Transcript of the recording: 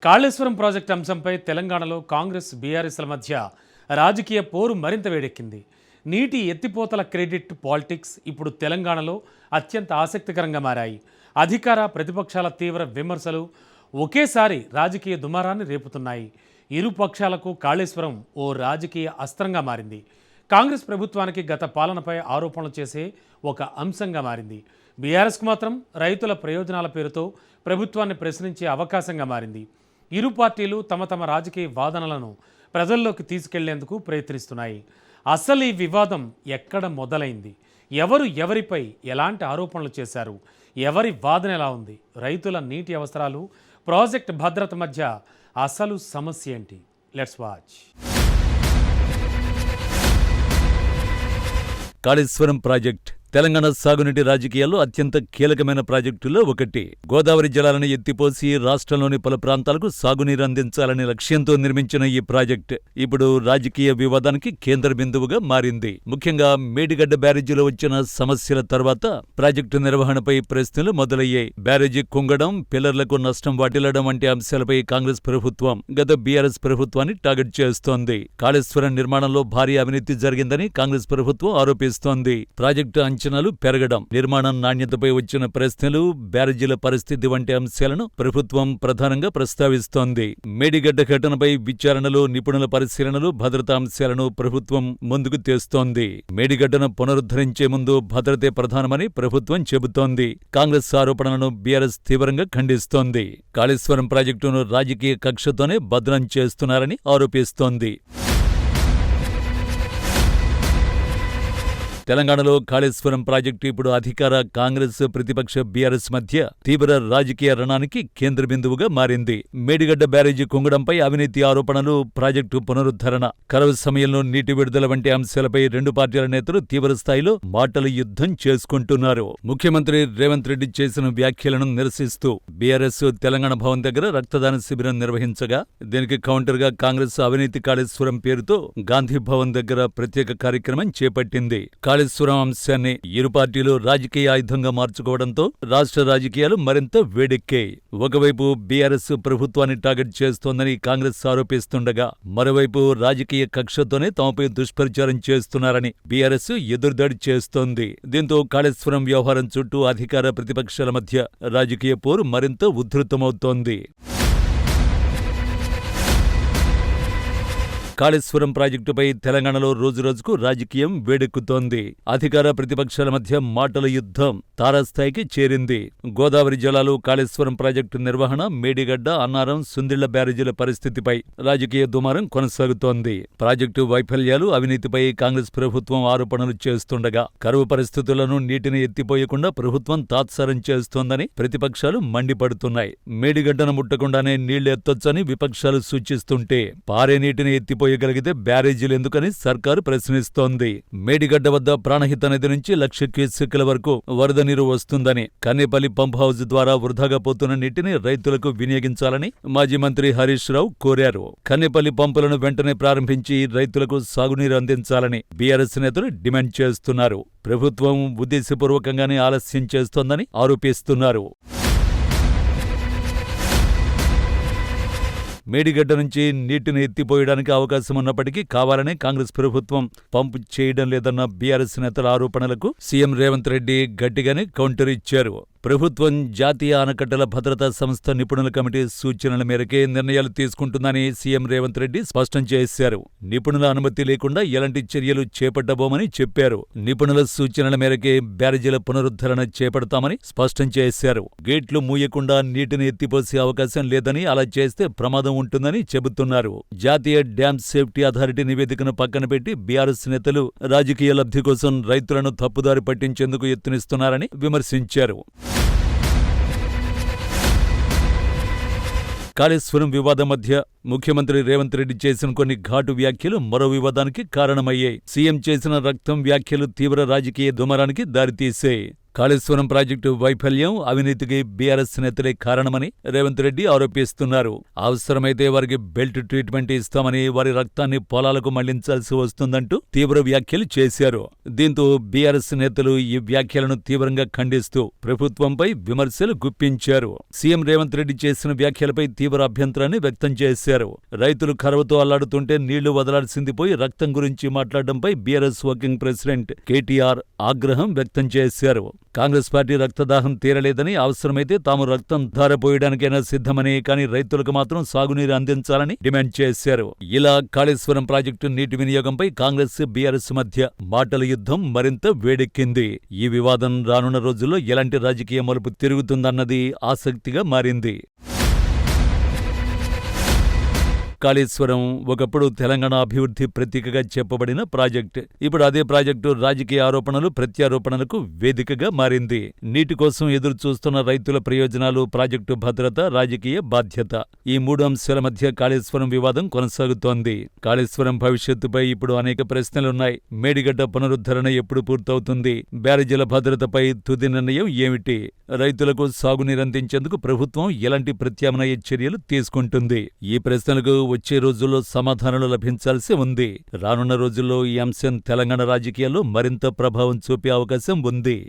Kaleshwaram project అంశంపై తెలంగాణలో కాంగ్రెస్ బీఆర్ఎస్ల మధ్య రాజకీయ పోరు మరింత వేడెక్కింది. నీటి ఎత్తిపోతల క్రెడిట్ పాలిటిక్స్ ఇప్పుడు తెలంగాణలో అత్యంత ఆసక్తికరంగా మారాయి. అధికార ప్రతిపక్షాల తీవ్ర విమర్శలు ఒకేసారి రాజకీయ దుమారాన్ని రేపుతున్నాయి. ఇరు పక్షాలకు కాళేశ్వరం ఓ రాజకీయ అస్త్రంగా మారింది. కాంగ్రెస్ ప్రభుత్వానికి గత పాలనపై ఆరోపణలు చేసే ఒక అంశంగా మారింది. బీఆర్ఎస్కు మాత్రం రైతుల ప్రయోజనాల పేరుతో ప్రభుత్వాన్ని ప్రశ్నించే అవకాశంగా మారింది. ఇరు పార్టీలు తమ తమ రాజకీయ వాదనలను ప్రజల్లోకి తీసుకెళ్లేందుకు ప్రయత్నిస్తున్నాయి. అసలు ఈ వివాదం ఎక్కడ మొదలైంది? ఎవరు ఎవరిపై ఎలాంటి ఆరోపణలు చేశారు? ఎవరి వాదన ఎలా ఉంది? రైతుల నీటి అవసరాలు, ప్రాజెక్ట్ భద్రత మధ్య అసలు సమస్య ఏంటి? Let's watch. Kaleshwaram project Telangana సాగునీటి రాజకీయాల్లో అత్యంత కీలకమైన ప్రాజెక్టుల్లో ఒకటి. గోదావరి జలాలను ఎత్తిపోసి రాష్ట్రంలోని పలు ప్రాంతాలకు సాగునీరు అందించాలనే లక్ష్యంతో నిర్మించిన ఈ ప్రాజెక్ట్ ఇప్పుడు రాజకీయ వివాదానికి కేంద్ర బిందువుగా మారింది. ముఖ్యంగా మేడిగడ్డ బ్యారేజీలో వచ్చిన సమస్యల తర్వాత ప్రాజెక్టు నిర్వహణపై ప్రశ్నలు మొదలయ్యాయి. బ్యారేజీ కుంగడం, పిల్లర్లకు నష్టం వాటిల్లడం వంటి అంశాలపై కాంగ్రెస్ ప్రభుత్వం గత బీఆర్ఎస్ ప్రభుత్వాన్ని టార్గెట్ చేస్తోంది. కాళేశ్వరం నిర్మాణంలో భారీ అవినీతి జరిగిందని కాంగ్రెస్ ప్రభుత్వం ఆరోపిస్తోంది. ప్రాజెక్టు అంచనాలు పెరగడం, నిర్మాణం నాణ్యతపై వచ్చిన ప్రశ్నలు, బ్యారేజీల పరిస్థితి వంటి అంశాలను ప్రభుత్వం ప్రధానంగా ప్రస్తావిస్తోంది. మేడిగడ్డ ఘటనపై విచారణలు, నిపుణుల పరిశీలనలు, భద్రతా అంశాలను ప్రభుత్వం ముందుకు తెస్తోంది. మేడిగడ్డను పునరుద్ధరించే ముందు భద్రతే ప్రధానమని ప్రభుత్వం చెబుతోంది. కాంగ్రెస్ ఆరోపణలను బీఆర్ఎస్ తీవ్రంగా ఖండిస్తోంది. కాళేశ్వరం ప్రాజెక్టును రాజకీయ కక్షతోనే బదనం చేస్తున్నారని ఆరోపిస్తోంది. తెలంగాణలో కాళేశ్వరం ప్రాజెక్టు ఇప్పుడు అధికార కాంగ్రెస్, ప్రతిపక్ష బీఆర్ఎస్ మధ్య తీవ్ర రాజకీయ రణానికి కేంద్ర బిందువుగా మారింది. మేడిగడ్డ బ్యారేజీ కుంగడంపై అవినీతి ఆరోపణలు, ప్రాజెక్టు పునరుద్ధరణ, కరువు సమయంలో నీటి విడుదల వంటి అంశాలపై రెండు పార్టీల నేతలు తీవ్ర స్థాయిలో మాటల యుద్ధం చేసుకుంటున్నారు. ముఖ్యమంత్రి రేవంత్ రెడ్డి చేసిన వ్యాఖ్యలను నిరసిస్తూ బీఆర్ఎస్ తెలంగాణ భవన్ దగ్గర రక్తదాన శిబిరం నిర్వహించగా, దీనికి కౌంటర్గా కాంగ్రెస్ అవినీతి కాళేశ్వరం పేరుతో గాంధీ భవన్ దగ్గర ప్రత్యేక కార్యక్రమం చేపట్టింది. కాళేశ్వరం అంశాన్ని ఇరు పార్టీలు రాజకీయ ఆయుధంగా మార్చుకోవడంతో రాష్ట్ర రాజకీయాలు మరింత వేడెక్కాయి. ఒకవైపు బీఆర్ఎస్ ప్రభుత్వాన్ని టార్గెట్ చేస్తోందని కాంగ్రెస్ ఆరోపిస్తుండగా, మరోవైపు రాజకీయ కక్షతోనే తమపై దుష్ప్రచారం చేస్తున్నారని బీఆర్ఎస్ ఎదురుదాడి చేస్తోంది. దీంతో కాళేశ్వరం వ్యవహారం చుట్టూ అధికార ప్రతిపక్షాల మధ్య రాజకీయ పోరు మరింత ఉధృతమవుతోంది. కాళేశ్వరం ప్రాజెక్టుపై తెలంగాణలో రోజురోజుకు రాజకీయం వేడెక్కుతోంది. అధికార ప్రతిపక్షాల మధ్య మాటల యుద్ధం తారాస్థాయికి చేరింది. గోదావరి జలాలు, కాళేశ్వరం ప్రాజెక్టు నిర్వహణ, మేడిగడ్డ, అన్నారం, సుందిళ్ల బ్యారేజీల పరిస్థితిపై రాజకీయ దుమారం కొనసాగుతోంది. ప్రాజెక్టు వైఫల్యాలు, అవినీతిపై కాంగ్రెస్ ప్రభుత్వం ఆరోపణలు చేస్తుండగా, కరువు పరిస్థితులను నీటిని ఎత్తిపోయకుండా ప్రభుత్వం తాత్సారం చేస్తోందని ప్రతిపక్షాలు మండిపడుతున్నాయి. మేడిగడ్డను ముట్టకుండానే నీళ్లెత్తొచ్చని విపక్షాలు సూచిస్తుంటే, పారే నీటిని ఎత్తిపోయగలిగితే బ్యారేజీలు ఎందుకని సర్కారు ప్రశ్నిస్తోంది. మేడిగడ్డ వద్ద ప్రాణహిత నది నుంచి 1,00,000 క్యూసెక్కుల వరకు వరద నీరు వస్తుందని, కన్నేపల్లి పంప్ హౌజ్ ద్వారా వృధాగా పోతున్న నీటిని రైతులకు వినియోగించాలని మాజీ మంత్రి హరీష్ రావు కోరారు. కన్నేపల్లి పంపులను వెంటనే ప్రారంభించి రైతులకు సాగునీరు అందించాలని బీఆర్ఎస్ నేతలు డిమాండ్ చేస్తున్నారు. ప్రభుత్వం ఉద్దేశపూర్వకంగానే ఆలస్యం చేస్తోందని ఆరోపిస్తున్నారు. మేడిగడ్డ నుంచి నీటిని ఎత్తిపోయడానికి అవకాశం ఉన్నప్పటికీ కావాలనే కాంగ్రెస్ ప్రభుత్వం పంపు చేయడం లేదన్న బీఆర్ఎస్ నేతల ఆరోపణలకు సీఎం రేవంత్ రెడ్డి గట్టిగానే కౌంటర్ ఇచ్చారు. ప్రభుత్వం జాతీయ ఆనకట్టల భద్రతా సంస్థ నిపుణుల కమిటీ సూచనల మేరకే నిర్ణయాలు తీసుకుంటుందని సీఎం రేవంత్ రెడ్డి స్పష్టం చేశారు. నిపుణుల అనుమతి లేకుండా ఎలాంటి చర్యలు చేపట్టబోమని చెప్పారు. నిపుణుల సూచనల మేరకే బ్యారేజీల పునరుద్ధరణ చేపడతామని స్పష్టం చేశారు. గేట్లు మూయకుండా నీటిని ఎత్తిపోసే అవకాశం లేదని, అలా చేస్తే ప్రమాదం ఉంటుందని చెబుతున్నారు. జాతీయ డ్యామ్ సేఫ్టీ అథారిటీ నివేదికను పక్కన పెట్టి బీఆర్ఎస్ నేతలు రాజకీయ లబ్ధి కోసం రైతులను తప్పుదారి పట్టించేందుకు యత్నిస్తున్నారని విమర్శించారు. కాళేశ్వరం వివాదం మధ్య ముఖ్యమంత్రి రేవంత్ రెడ్డి చేసిన కొన్ని ఘాటు వ్యాఖ్యలు మరో వివాదానికి కారణమయ్యాయి. సీఎం చేసిన రక్తం వ్యాఖ్యలు తీవ్ర రాజకీయ దుమారానికి దారితీశాయి. కాళేశ్వరం ప్రాజెక్టు వైఫల్యం, అవినీతికి బీఆర్ఎస్ నేతలే కారణమని రేవంత్ రెడ్డి ఆరోపిస్తున్నారు. అవసరమైతే వారికి బెల్ట్ ట్రీట్మెంట్ ఇస్తామని, వారి రక్తాన్ని పొలాలకు మళ్లించాల్సి వస్తుందంటూ తీవ్ర వ్యాఖ్యలు చేశారు. దీంతో బీఆర్ఎస్ నేతలు ఈ వ్యాఖ్యలను తీవ్రంగా ఖండిస్తూ ప్రభుత్వంపై విమర్శలు గుప్పించారు. సీఎం రేవంత్ రెడ్డి చేసిన వ్యాఖ్యలపై తీవ్ర అభ్యంతరాన్ని వ్యక్తం చేశారు. రైతులు కరువుతో అల్లాడుతుంటే నీళ్లు వదలాల్సింది పోయి రక్తం గురించి మాట్లాడడంపై బీఆర్ఎస్ వర్కింగ్ ప్రెసిడెంట్ కేటీఆర్ ఆగ్రహం వ్యక్తం చేశారు. కాంగ్రెస్ పార్టీ రక్తదాహం తీరలేదని, అవసరమైతే తాము రక్తం ధారపోయడానికైనా సిద్ధమని, కానీ రైతులకు మాత్రం సాగునీరు అందించాలని డిమాండ్ చేశారు. ఇలా కాళేశ్వరం ప్రాజెక్టు నీటి వినియోగంపై కాంగ్రెస్, బీఆర్ఎస్ మధ్య మాటల యుద్ధం మరింత వేడెక్కింది. ఈ వివాదం రానున్న రోజుల్లో ఎలాంటి రాజకీయ మలుపు తిరుగుతుందన్నది ఆసక్తిగా మారింది. కాళేశ్వరం ఒకప్పుడు తెలంగాణ అభివృద్ధి ప్రతీకగా చెప్పబడిన ప్రాజెక్టు. ఇప్పుడు అదే ప్రాజెక్టు రాజకీయ ఆరోపణలు, ప్రత్యారోపణలకు వేదికగా మారింది. నీటి కోసం ఎదురు చూస్తున్న రైతుల ప్రయోజనాలు, ప్రాజెక్టు భద్రత, రాజకీయ బాధ్యత, ఈ మూడు అంశాల మధ్య కాళేశ్వరం వివాదం కొనసాగుతోంది. కాళేశ్వరం భవిష్యత్తుపై ఇప్పుడు అనేక ప్రశ్నలున్నాయి. మేడిగడ్డ పునరుద్ధరణ ఎప్పుడు పూర్తవుతుంది? బ్యారేజీల భద్రతపై తుది నిర్ణయం ఏమిటి? రైతులకు సాగునీరందించేందుకు ప్రభుత్వం ఎలాంటి ప్రత్యామ్నాయ చర్యలు తీసుకుంటుంది? ఈ ప్రశ్నలకు వచ్చే రోజుల్లో సమాధానాలు లభించాల్సి ఉంది. రానున్న రోజుల్లో ఈ అంశం తెలంగాణ రాజకీయాల్లో మరింత ప్రభావం చూపే అవకాశం ఉంది.